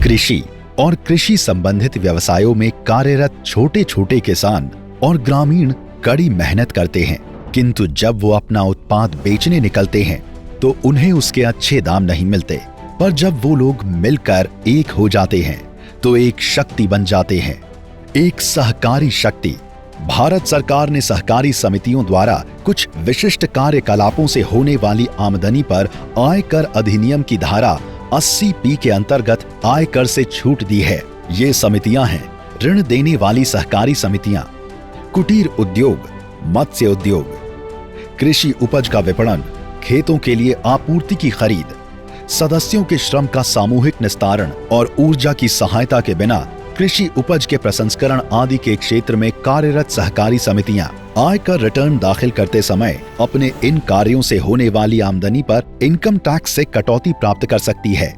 कृषि और कृषि संबंधित व्यवसायों में कार्यरत छोटे छोटे किसान और ग्रामीण कड़ी मेहनत करते हैं, किंतु जब वो अपना उत्पाद बेचने निकलते हैं तो उन्हें उसके अच्छे दाम नहीं मिलते। पर जब वो लोग मिलकर एक हो जाते हैं तो एक शक्ति बन जाते हैं, एक सहकारी शक्ति। भारत सरकार ने सहकारी समितियों द्वारा कुछ विशिष्ट कार्यकलापों से होने वाली आमदनी पर आयकर अधिनियम की धारा 80(p) के अंतर्गत आयकर से छूट दी है। ये समितियां हैं ऋण देने वाली सहकारी समितियां, कुटीर उद्योग, मत्स्य उद्योग, कृषि उपज का विपणन, खेतों के लिए आपूर्ति की खरीद, सदस्यों के श्रम का सामूहिक निस्तारण और ऊर्जा की सहायता के बिना कृषि उपज के प्रसंस्करण आदि के क्षेत्र में कार्यरत सहकारी समितियां आयकर रिटर्न दाखिल करते समय अपने इन कार्यों से होने वाली आमदनी पर इनकम टैक्स से कटौती प्राप्त कर सकती है।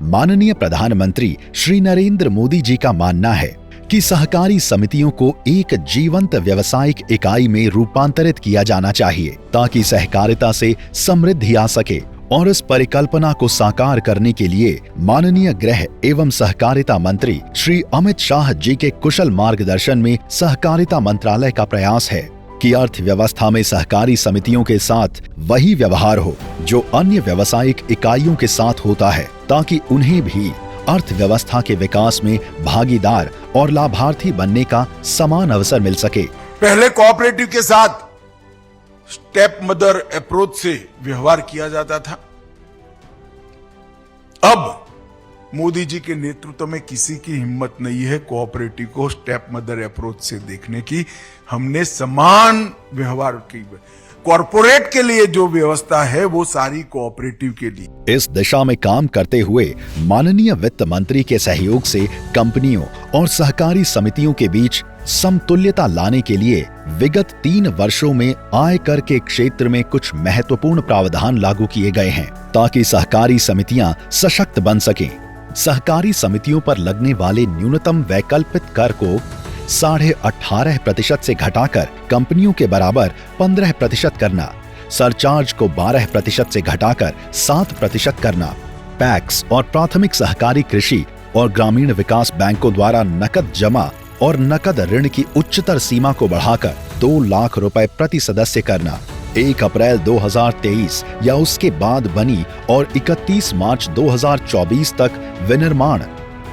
माननीय प्रधानमंत्री श्री नरेंद्र मोदी जी का मानना है कि सहकारी समितियों को एक जीवंत व्यावसायिक इकाई में रूपांतरित किया जाना चाहिए ताकि सहकारिता से समृद्धि आ सके। और इस परिकल्पना को साकार करने के लिए माननीय गृह एवं सहकारिता मंत्री श्री अमित शाह जी के कुशल मार्गदर्शन में सहकारिता मंत्रालय का प्रयास है कि अर्थव्यवस्था में सहकारी समितियों के साथ वही व्यवहार हो जो अन्य व्यावसायिक इकाइयों के साथ होता है, ताकि उन्हें भी अर्थव्यवस्था के विकास में भागीदार और लाभार्थी बनने का समान अवसर मिल सके। पहले कोऑपरेटिव के साथ स्टेप मदर अप्रोच से व्यवहार किया जाता था। अब मोदी जी के नेतृत्व में किसी की हिम्मत नहीं है कोऑपरेटिव को स्टेप मदर अप्रोच से देखने की। हमने समान व्यवहार की। कॉरपोरेट के लिए जो व्यवस्था है वो सारी कोऑपरेटिव के लिए। इस दिशा में काम करते हुए माननीय वित्त मंत्री के सहयोग से कंपनियों और सहकारी समितियों के बीच समतुल्यता लाने के लिए विगत 3 वर्षों में आयकर के क्षेत्र में कुछ महत्वपूर्ण प्रावधान लागू किए गए हैं ताकि सहकारी समितियां सशक्त बन सकें। सहकारी समितियों पर लगने वाले न्यूनतम वैकल्पिक कर को 18.5% से घटाकर कंपनियों के बराबर 15% करना, सरचार्ज को 12% से घटाकर 7% करना, पैक्स और प्राथमिक सहकारी कृषि और ग्रामीण विकास बैंकों द्वारा नकद जमा और नकद ऋण की उच्चतर सीमा को बढ़ाकर 2 लाख रुपए प्रति सदस्य करना, 1 अप्रैल 2023 या उसके बाद बनी और 31 मार्च 2024 तक विनिर्माण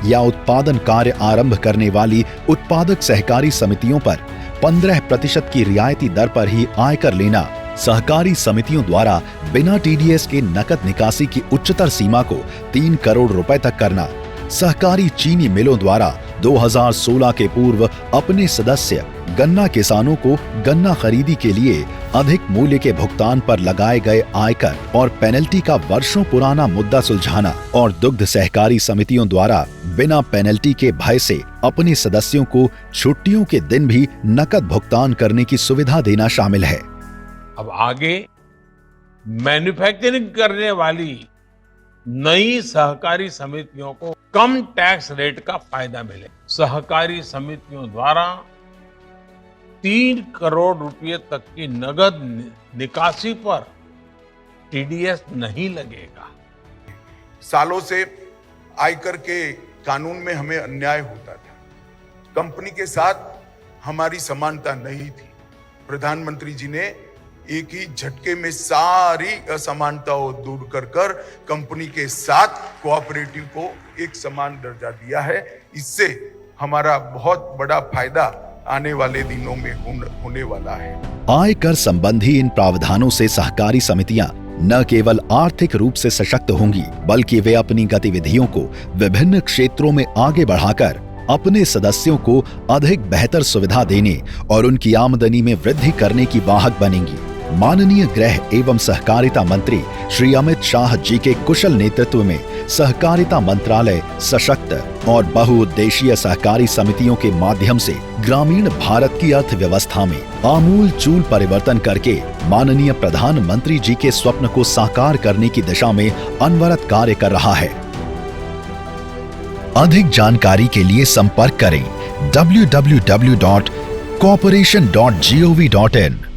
या उत्पादन कार्य आरंभ करने वाली उत्पादक सहकारी समितियों पर 15% की रियायती दर पर ही आयकर लेना, सहकारी समितियों द्वारा बिना टीडीएस के नकद निकासी की उच्चतर सीमा को 3 करोड़ रुपए तक करना, सहकारी चीनी मिलों द्वारा 2016 के पूर्व अपने सदस्य गन्ना किसानों को गन्ना खरीदी के लिए अधिक मूल्य के भुगतान पर लगाए गए आयकर और पेनल्टी का वर्षों पुराना मुद्दा सुलझाना और दुग्ध सहकारी समितियों द्वारा बिना पेनल्टी के भय से अपने सदस्यों को छुट्टियों के दिन भी नकद भुगतान करने की सुविधा देना शामिल है। अब आगे मैन्युफैक्चरिंग करने वाली नई सहकारी समितियों को कम टैक्स रेट का फायदा मिले। सहकारी समितियों द्वारा 3 करोड़ रुपए तक की नगद निकासी पर टीडीएस नहीं लगेगा। सालों से आयकर के कानून में हमें अन्याय होता था, कंपनी के साथ हमारी समानता नहीं थी। प्रधानमंत्री जी ने एक ही झटके में सारी असमानताओं दूर कर कंपनी के साथ कोऑपरेटिव को एक समान दर्जा दिया है। इससे हमारा बहुत बड़ा फायदा आने वाले दिनों में होने वाला है। आयकर संबंधी इन प्रावधानों से सहकारी समितियां न केवल आर्थिक रूप से सशक्त होंगी, बल्कि वे अपनी गतिविधियों को विभिन्न क्षेत्रों में आगे बढ़ाकर अपने सदस्यों को अधिक बेहतर सुविधा देने और उनकी आमदनी में वृद्धि करने की वाहक बनेंगी। माननीय गृह एवं सहकारिता मंत्री श्री अमित शाह जी के कुशल नेतृत्व में सहकारिता मंत्रालय सशक्त और बहुउद्देशीय सहकारी समितियों के माध्यम से ग्रामीण भारत की अर्थव्यवस्था में आमूल चूल परिवर्तन करके माननीय प्रधानमंत्री जी के स्वप्न को साकार करने की दिशा में अनवरत कार्य कर रहा है। अधिक जानकारी के लिए संपर्क करें www.cooperation.gov.in